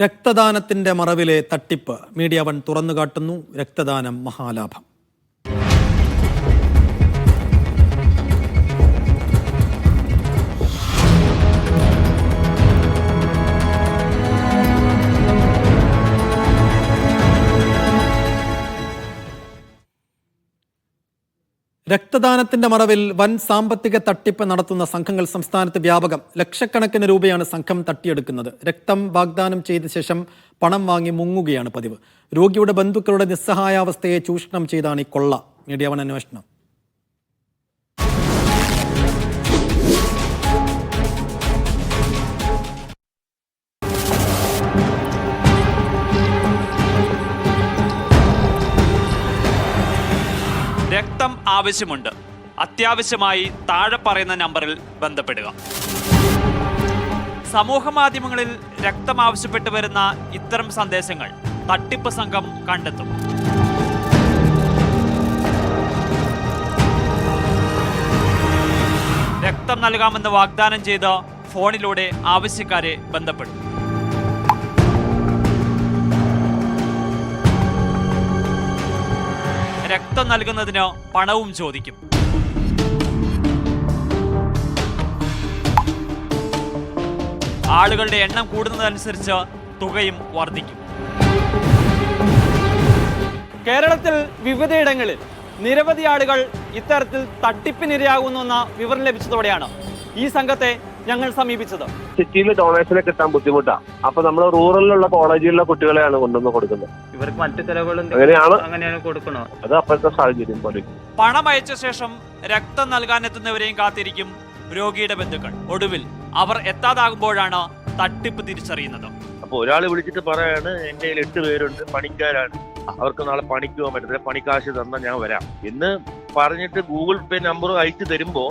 രക്തദാനത്തിന്റെ മറവിലെ തട്ടിപ്പ് media one തുറന്നുകാട്ടുന്നു. രക്തദാനം മഹാലാഭം. രക്തദാനത്തിന്റെ മറവിൽ വൻ സാമ്പത്തിക തട്ടിപ്പ് നടത്തുന്ന സംഘങ്ങൾ സംസ്ഥാനത്ത് വ്യാപകം. ലക്ഷക്കണക്കിന് രൂപയാണ് സംഘം തട്ടിയെടുക്കുന്നത്. രക്തം വാഗ്ദാനം ചെയ്ത ശേഷം പണം വാങ്ങി മുങ്ങുകയാണ് പതിവ്. രോഗിയുടെ ബന്ധുക്കളുടെ നിസ്സഹായാവസ്ഥയെ ചൂഷണം ചെയ്താണ് ഈ കൊള്ള. മീഡിയ വൺ അന്വേഷണം. രക്തം ആവശ്യമുണ്ട്, അത്യാവശ്യമായി താഴെ പറയുന്ന നമ്പറിൽ ബന്ധപ്പെടുക. സമൂഹ മാധ്യമങ്ങളിൽ രക്തം ആവശ്യപ്പെട്ട് വരുന്ന ഇത്തരം സന്ദേശങ്ങൾ തട്ടിപ്പ് സംഘം കണ്ടെത്തും. രക്തം നൽകാമെന്ന് വാഗ്ദാനം ചെയ്ത് ഫോണിലൂടെ ആവശ്യക്കാരെ ബന്ധപ്പെടും. രക്തം നൽകുന്നതിന് പണവും ചോദിക്കും. ആളുകളുടെ എണ്ണം കൂടുന്നതനുസരിച്ച് തുകയും വർദ്ധിക്കും. കേരളത്തിൽ വിവിധയിടങ്ങളിൽ നിരവധി ആളുകൾ ഇത്തരത്തിൽ തട്ടിപ്പിനിരയാകുന്നുവെന്ന വിവരം ലഭിച്ചതോടെയാണ് ഈ സംഘത്തെ ഞങ്ങൾ സമീപിച്ചത്. സിറ്റിയിൽ ഡൊണേഷനെ കിട്ടാൻ ബുദ്ധിമുട്ടാണ്. അപ്പൊ നമ്മൾ റൂറലിലുള്ള കോളേജിലുള്ള കുട്ടികളെയാണ് കൊണ്ടുവന്ന് കൊടുക്കുന്നത്. ഇവർക്ക് മറ്റു ചെലവുകളും അങ്ങനെയാണ് കൊടുക്കണോ? അത് അപ്പോഴത്തെ സാഹചര്യം പോലെ. പണം അയച്ച ശേഷം രക്തം നൽകാനെത്തുന്നവരെയും കാത്തിരിക്കും രോഗിയുടെ ബന്ധുക്കൾ. ഒടുവിൽ അവർ എത്താതാകുമ്പോഴാണ് തട്ടിപ്പ് തിരിച്ചറിയുന്നത്. അപ്പൊ ഒരാൾ വിളിച്ചിട്ട് പറയാണ്, എന്റെ കയ്യിൽ 8 പേരുണ്ട്, പണിക്കാരാണ്, അവർക്ക് നാളെ പണിക്ക് പോകാൻ പറ്റത്തില്ല, പണിക്കാശ് തന്നാൽ ഞാൻ വരാം എന്ന് പറഞ്ഞിട്ട് ഗൂഗിൾ പേ നമ്പർ അയച്ചു തരുമ്പോ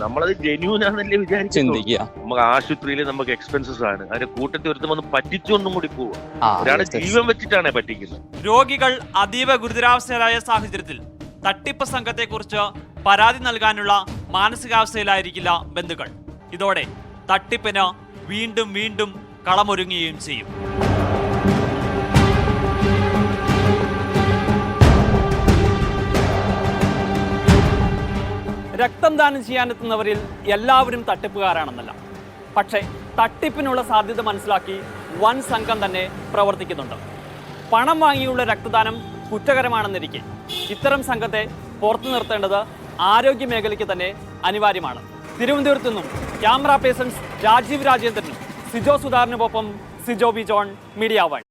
നമ്മളത് ജെന്യൂൻ ആണെന്നല്ലേ വിചാരിക്കുക. നമുക്ക് ആശുപത്രിയിൽ നമുക്ക് എക്സ്പെൻസസ് ആണ്, അതിന്റെ കൂട്ടത്തിൽ ഒരുത്തും വന്ന് പറ്റിച്ചൊന്നും കൂടി പോവുക. ഒരാളെ ജീവൻ വെച്ചിട്ടാണ് പറ്റിക്കുന്നത്. രോഗികൾ അതീവ ഗുരുതരാവസ്ഥയിലായ സാഹചര്യത്തിൽ തട്ടിപ്പ് സംഘത്തെക്കുറിച്ച് പരാതി നൽകാനുള്ള മാനസികാവസ്ഥയിലായിരിക്കില്ല ബന്ധുക്കൾ. ഇതോടെ തട്ടിപ്പിന് വീണ്ടും വീണ്ടും കളമൊരുങ്ങുകയും ചെയ്യും. രക്തം ദാനം ചെയ്യാനെത്തുന്നവരിൽ എല്ലാവരും തട്ടിപ്പുകാരാണെന്നല്ല. പക്ഷേ തട്ടിപ്പിനുള്ള സാധ്യത മനസ്സിലാക്കി വൻ സംഘം തന്നെ പ്രവർത്തിക്കുന്നുണ്ട്. പണം വാങ്ങിയുള്ള രക്തദാനം കുറ്റകരമാണെന്നിരിക്കെ ഇത്തരം സംഘത്തെ പുറത്തു നിർത്തേണ്ടത് ആരോഗ്യ മേഖലയ്ക്ക് തന്നെ അനിവാര്യമാണ്. തിരുവനന്തപുരത്തു നിന്നും ക്യാമറ പേഴ്സൺസ് രാജീവ് രാജേന്ദ്രനും സിജോ സുധാറിനുമൊപ്പം Sijo B John, media one.